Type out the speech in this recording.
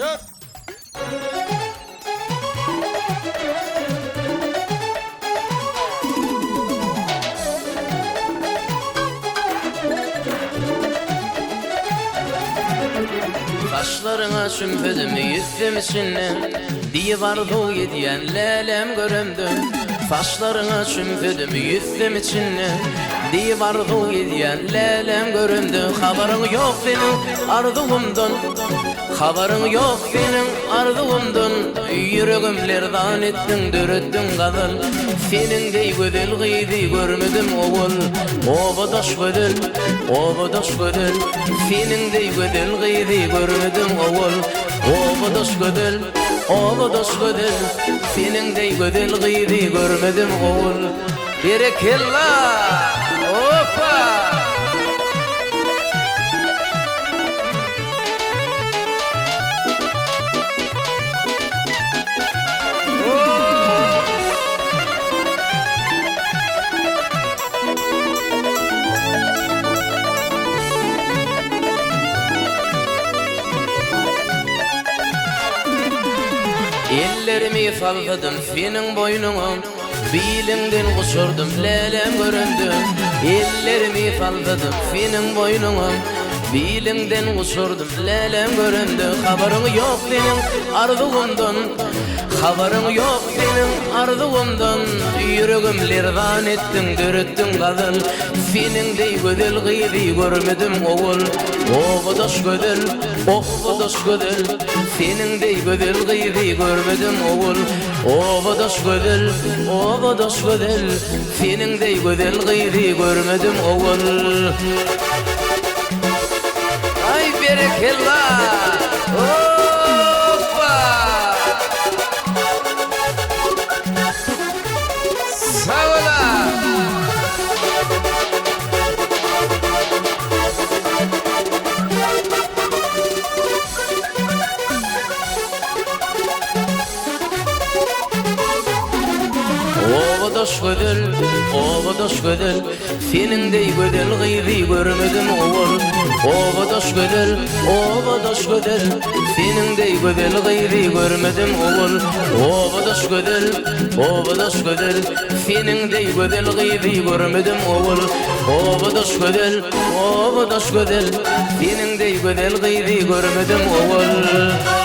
Yap. Kaşlarına sümfüdüm yüzdüm içine diye vardı yediyen lelem göründü. Kaşlarına sümfüdüm yüzdüm içine diye vardı yediyen lelem göründü. Haberin yok benim ardığımdan, haberin yok benim ardığımdan. Yüreğimlerden ettin dürüttün kadın. Senin dey güzel gıydı görmedim oğul. Obadaş güzel, obadaş güzel. Senin dey güzel gıydı görmedim oğul. Obadaş güzel, obadaş güzel. Senin dey güzel gıydı görmedim oğul. Berekellah. Hoppa. Ellerimi salladım senin boynuna, bilinden kuşurdum lelem göründü. Ellerimi salladım senin boynuna, bilinden kuşurdum lelem göründü. Haberin yok senin ardığımdan, haberin yok senin ardığımdan. Yüreğimlerden ettin dürüttün kadın. Senin dey güzel gıydı görmedim oğul. Obadaş güzel, obadaş güzel. Senin dey güzel gıydı görmedim oğul. Obadaş güzel, obadaş güzel. Senin dey güzel gıydı görmedim oğul. Ay berekellah. Hoppa. Sağ ola. Obadaş güzel, obadaş güzel. Senin dey güzel gıydı görmedim oğul. Obadaş güzel, obadaş güzel. Senin dey güzel gıydı görmedim oğul. Obadaş güzel, obadaş güzel. Senin dey güzel gıydı görmedim oğul. Obadaş güzel, obadaş güzel. Senin dey güzel gıydı görmedim oğul.